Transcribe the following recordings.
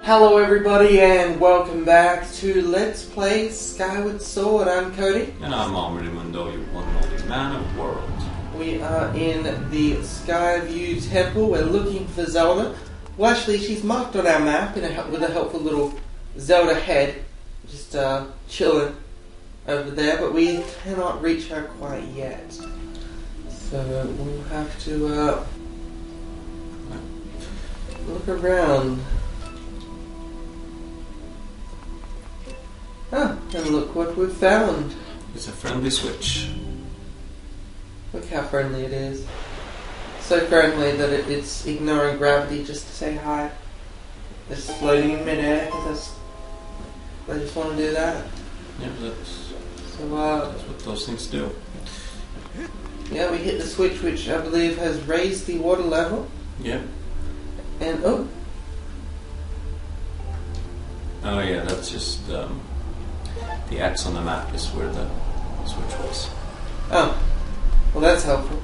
Hello everybody and welcome back to Let's Play Skyward Sword. I'm Cody. And I'm Mundo, your one and only man of the world. We are in the Skyview Temple. We're looking for Zelda. Well, actually, she's marked on our map with a helpful little Zelda head. Just chilling over there, but we cannot reach her quite yet. So we'll have to look around. Oh, and look what we've found. It's a friendly switch. Look how friendly it is. So friendly that it's ignoring gravity just to say hi. It's floating in midair because I just want to do that. Yeah, that's what those things do. Yeah, we hit the switch, which I believe has raised the water level. Yeah. And oh yeah, that's just the X on the map is where the switch was. Oh, well that's helpful.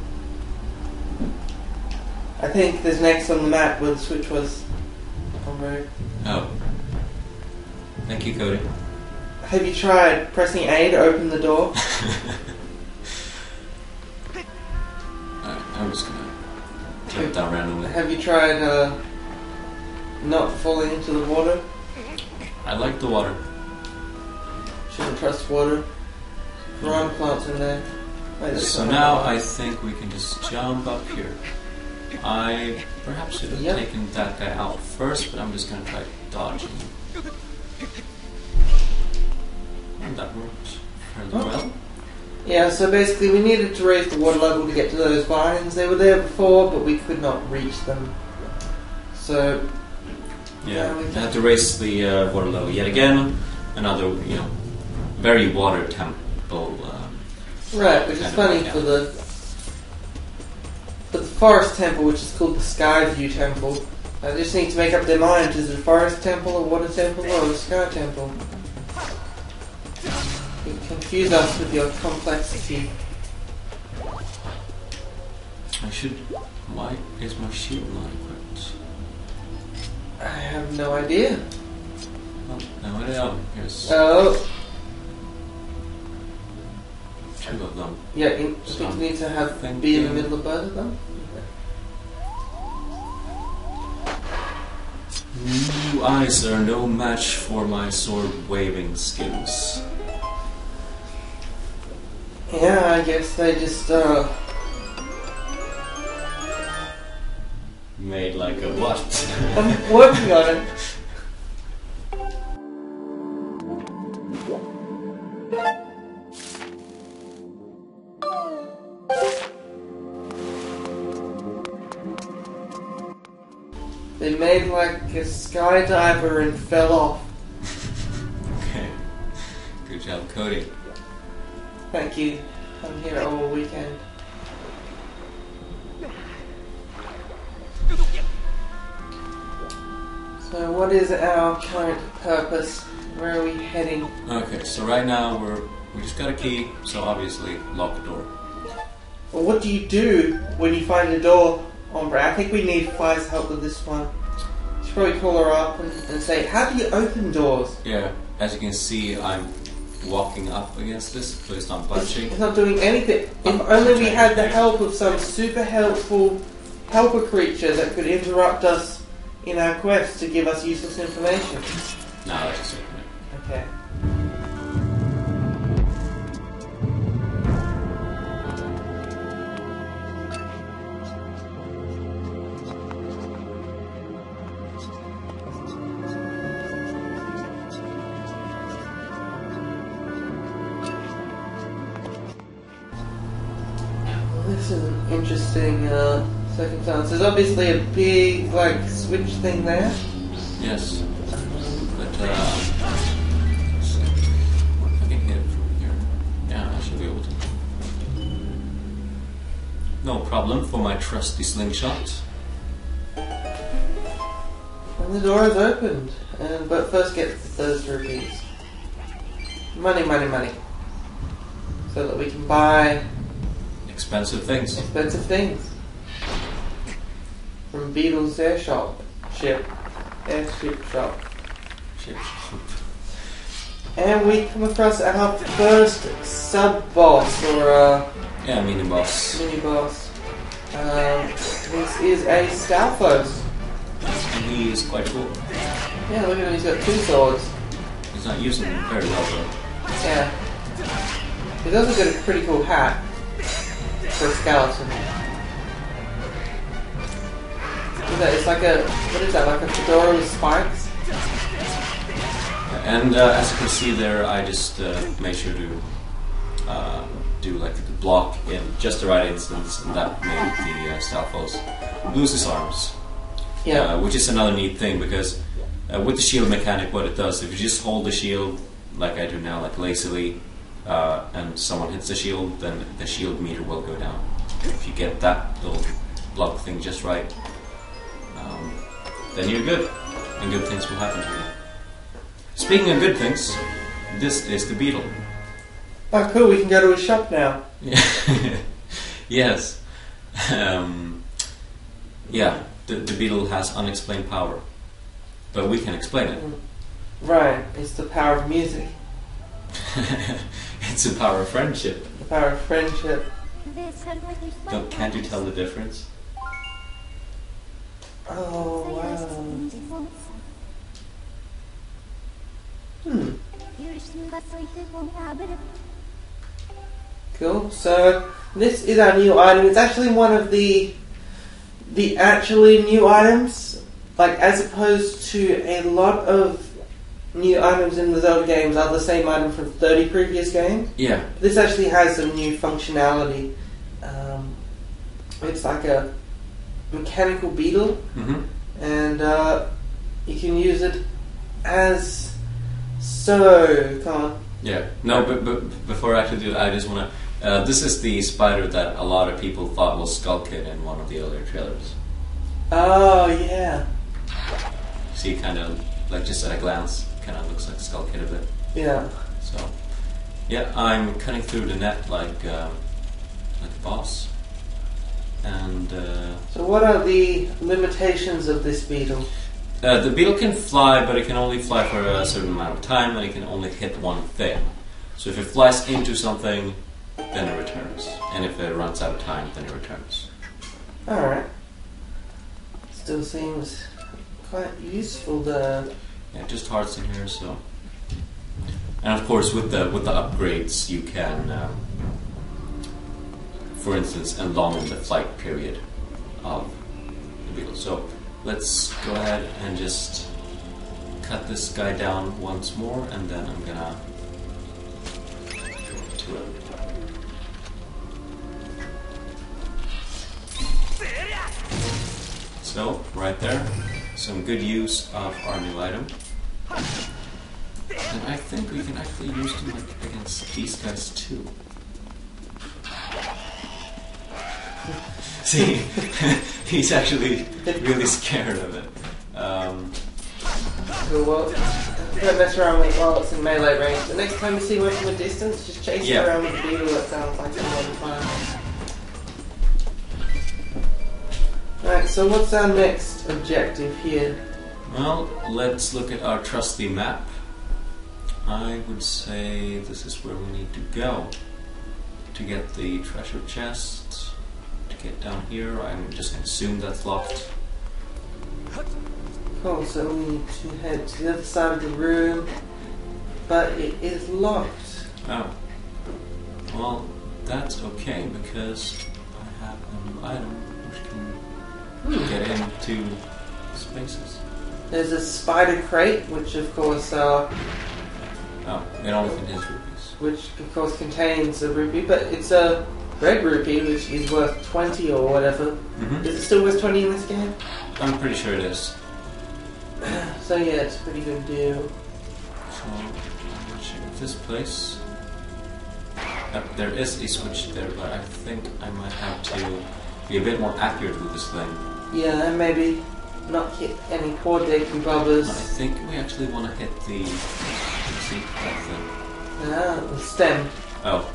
I think there's an X on the map where the switch was. Alright. Oh. Thank you, Cody. Have you tried pressing A to open the door? I'm just gonna jump down randomly. Have you tried not falling into the water? I like the water. Shouldn't trust water. Piranha plants in there. Wait, So now I think we can just jump up here. I perhaps should have taken that guy out first, but I'm just gonna try dodging. And that worked fairly well. Yeah, so basically we needed to raise the water level to get to those vines. They were there before, but we could not reach them. So yeah, we had to raise the water level yet again. Another, very water temple. Right, which is funny for the forest temple, which is called the Skyview Temple. I just need to make up their mind: is it a forest temple, a water temple, or a sky temple? You confuse us with your complexity. Why is my shield not equipped? I have no idea. No, here's two of them. Yeah, you need to be in the middle of both of them. New eyes are no match for my sword waving skills. Yeah, I guess they just made like a what? I'm working on it. They made like a skydiver and fell off. Okay. Good job, Cody. Thank you. I'm here all weekend. So what is our current purpose? Where are we heading? Okay, so right now we just got a key, so obviously lock the door. Well, what do you do when you find a door, Ombre? I think we need Fly's help with this one. You should probably call her up and say, how do you open doors? Yeah, as you can see, I'm walking up against this, so it's not budging. It's not doing anything. If only we had the help of some super helpful helper creature that could interrupt us in our quest to give us useless information. No, let's just open it. Okay. This is an interesting circumstance. There's obviously a big, switch thing there. Yes. But, let's see. What if I can hit it from here? Yeah, I should be able to. No problem for my trusty slingshot. And the door is opened. But first get those rupees. Money, money, money. So that we can buy Expensive things. expensive things. From Beetle's airship shop. Shape jump. And we come across our first sub-boss, or Yeah, mini-boss. mini-boss. This is a Stalfos. And he is quite cool. Yeah, look at him, he's got 2 swords. He's not using them very well though. Yeah. He's also got a pretty cool hat for a skeleton. Look at that, it's like a, what is that, like a fedora with spikes? And as you can see there, I just made sure to do like the block in just the right instance, and that made the Stalfos lose his arms. Yeah. Which is another neat thing, because with the shield mechanic, what it does, if you just hold the shield like I do now, like lazily, and someone hits the shield, then the shield meter will go down. If you get that little block thing just right, then you're good, and good things will happen to you. Speaking of good things, this is the beetle. Oh cool, we can go to a shop now. Yes. Yeah, the beetle has unexplained power. But we can explain it. Right, it's the power of music. It's the power of friendship. The power of friendship. Can't you tell the difference? Oh wow. Cool. So this is our new item. It's actually one of the actually new items. Like, as opposed to a lot of new items in the Zelda games are the same item from 30 previous games. Yeah. This actually has some new functionality. It's like a mechanical beetle, and you can use it as so. Come on. Yeah. No, but before I actually do that, I just want to. This is the spider that a lot of people thought was Skull Kid in one of the earlier trailers. Oh yeah. See, kind of like just at a glance, kind of looks like Skull Kid a bit. Yeah. So, yeah, I'm cutting through the net like a boss. And so, what are the limitations of this beetle? the beetle can fly, but it can only fly for a certain amount of time, and it can only hit one thing. So if it flies into something, then it returns, and if it runs out of time, then it returns. All right. Still seems quite useful there. Yeah, just hearts in here. So, and of course, with the upgrades, you can, for instance, elongate the flight period of the beetle. So let's go ahead and just cut this guy down once more, and then I'm gonna go to it. So, right there, some good use of our new item. And I think we can actually use them like against these guys too. See, he's actually really scared of it. Cool, well, don't mess around with it while it's in melee range. The next time you see one from a distance, just chase it around with the beetle. That sounds like a lot of fun. Right, so what's our next objective here? Well, let's look at our trusty map. I would say this is where we need to go to get the treasure chest. To get down here, I'm just going to assume that's locked. Cool, so we need to head to the other side of the room, but it is locked. Oh. Well, that's okay, because I have a new item which can get into spaces. There's a spider crate, which of course It only contains rupees. which of course contains a rupee, but it's a red rupee, which is worth 20 or whatever. Is it still worth 20 in this game? I'm pretty sure it is. So yeah, it's a pretty good deal. So, I'm going to check this place. There is a switch there, but I think I might have to be a bit more accurate with this thing. Yeah, and maybe not hit any poor Daky I Bobbers. think we actually want to hit the... see, that thing. The stem. Oh.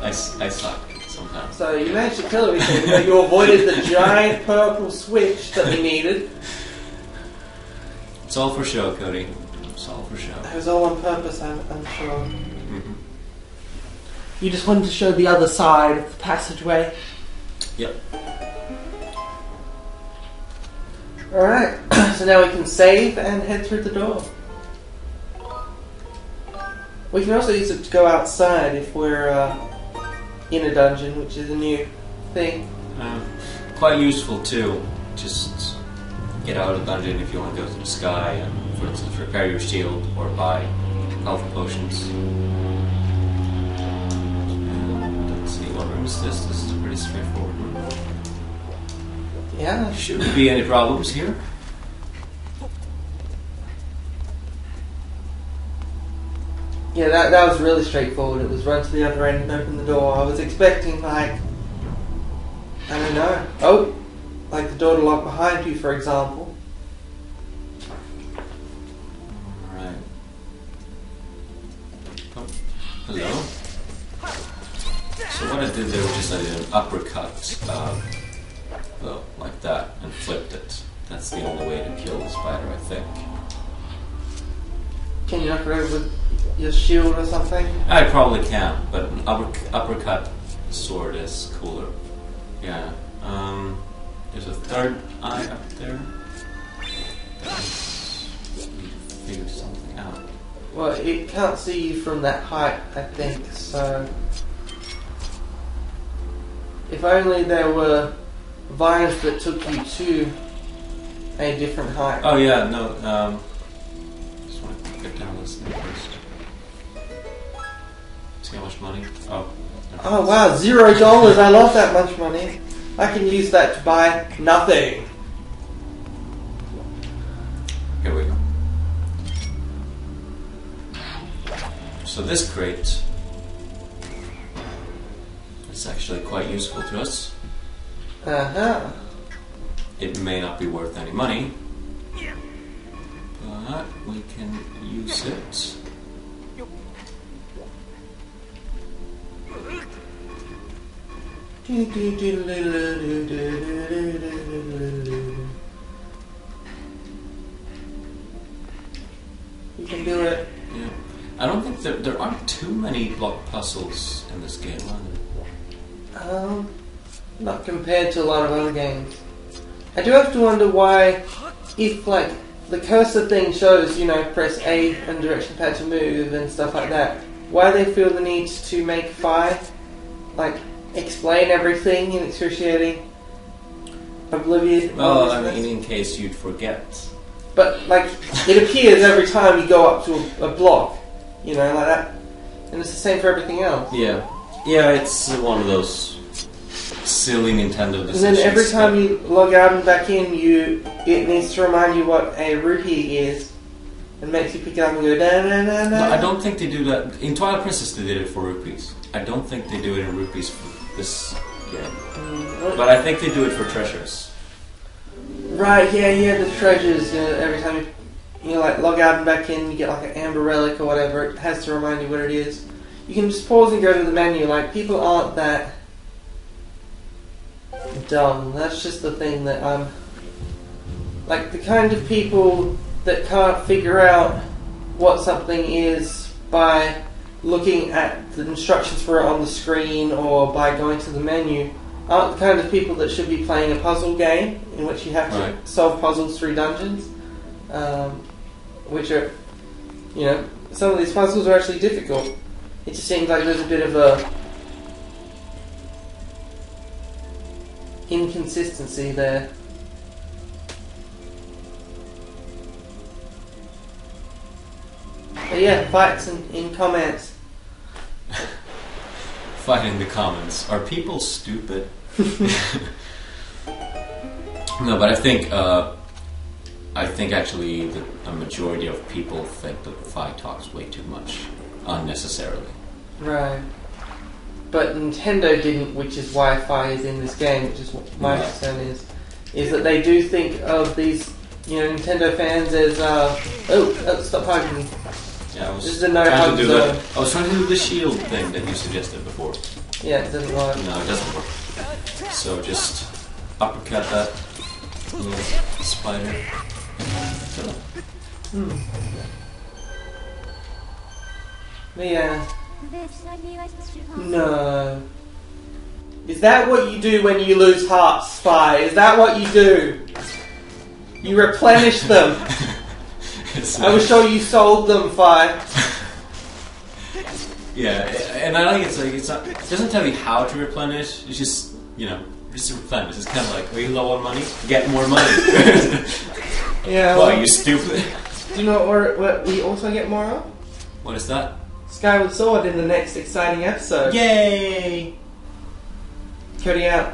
I suck sometimes. So you managed to kill everything, but you avoided the giant purple switch that we needed. It's all for show, Cody. It's all for show. It was all on purpose, I'm sure. Mm-hmm. You just wanted to show the other side of the passageway. Yep. Alright, so now we can save and head through the door. We can also use it to go outside if we're in a dungeon, which is a new thing. Quite useful too. Just get out of the dungeon if you want to go to the sky and, for instance, repair your shield or buy health potions. And let's see, what room is this? This is a pretty straightforward room. Yeah. Shouldn't be any problems here. Yeah, that was really straightforward. It was run to the other end and open the door. I was expecting, like, I don't know. Oh, like the door to lock behind you, for example. Alright. Oh, hello. So what I did there was just I did an uppercut, well, like that, and flipped it. That's the only way to kill the spider, I think. Can you knock it over with your shield or something? I probably can, but an uppercut sword is cooler. Yeah. There's a third eye up there. Need to figure something out. Well, it can't see you from that height, I think, so... If only there were vines that took you to a different height. Oh yeah, no, just want to get down this thing first. See how much money? Oh. Oh wow, $0! I love that much money. I can use that to buy nothing. Here we go. So this crate is actually quite useful to us. Uh-huh. It may not be worth any money, but we can use it. You can do it. Yeah. I don't think there aren't too many block puzzles in this game, are there? Not compared to a lot of other games. I do have to wonder why, if like the cursor thing shows, you know, press A and direction pad to move and stuff like that, why they feel the need to make 5, like, explain everything in excruciating oblivion. Well, I mean, in case you'd forget. But, like, it appears every time you go up to a block, you know, like that. And it's the same for everything else. Yeah. Yeah, it's one of those silly Nintendo decisions. And then every time you log out and back in, it needs to remind you what a rupee is. And makes you pick it up and go, da-na-na-na. No, I don't think they do that. In Twilight Princess, they did it for rupees. I don't think they do it in rupees for this game. But I think they do it for treasures. Right, yeah, the treasures. Every time you like log out and back in, you get like an amber relic or whatever. It has to remind you what it is. You can just pause and go to the menu. Like, people aren't that dumb. That's just the thing that I'm... Like, the kind of people that can't figure out what something is by looking at the instructions for it on the screen or by going to the menu aren't the kind of people that should be playing a puzzle game in which you have to solve puzzles through dungeons, which are, you know, some of these puzzles are actually difficult. It just seems like there's a bit of a inconsistency there. But yeah, fights in comments. Fight in the comments. Are people stupid? No, but I think actually a majority of people think that the fight talks way too much unnecessarily. Right. But Nintendo didn't, which is why Fi is in this game, which is what my concern is that they do think of these, you know, Nintendo fans as stop hugging me. Yeah, I was This is a no-hug zone. I was trying to do the shield thing that you suggested before. Yeah, it doesn't work. No, it doesn't work. So just uppercut that little spider. Yeah. No. Is that what you do when you lose hearts, Spy? Is that what you do? You replenish them. I was sure you sold them, Fi. Yeah, and I like it's not. It doesn't tell you how to replenish. It's just just to replenish. It's kind of like, are you low on money? Get more money. Yeah. Well, you stupid. Do you know what we also get more of? What is that? Skyward Sword in the next exciting episode. Yay! Cody out.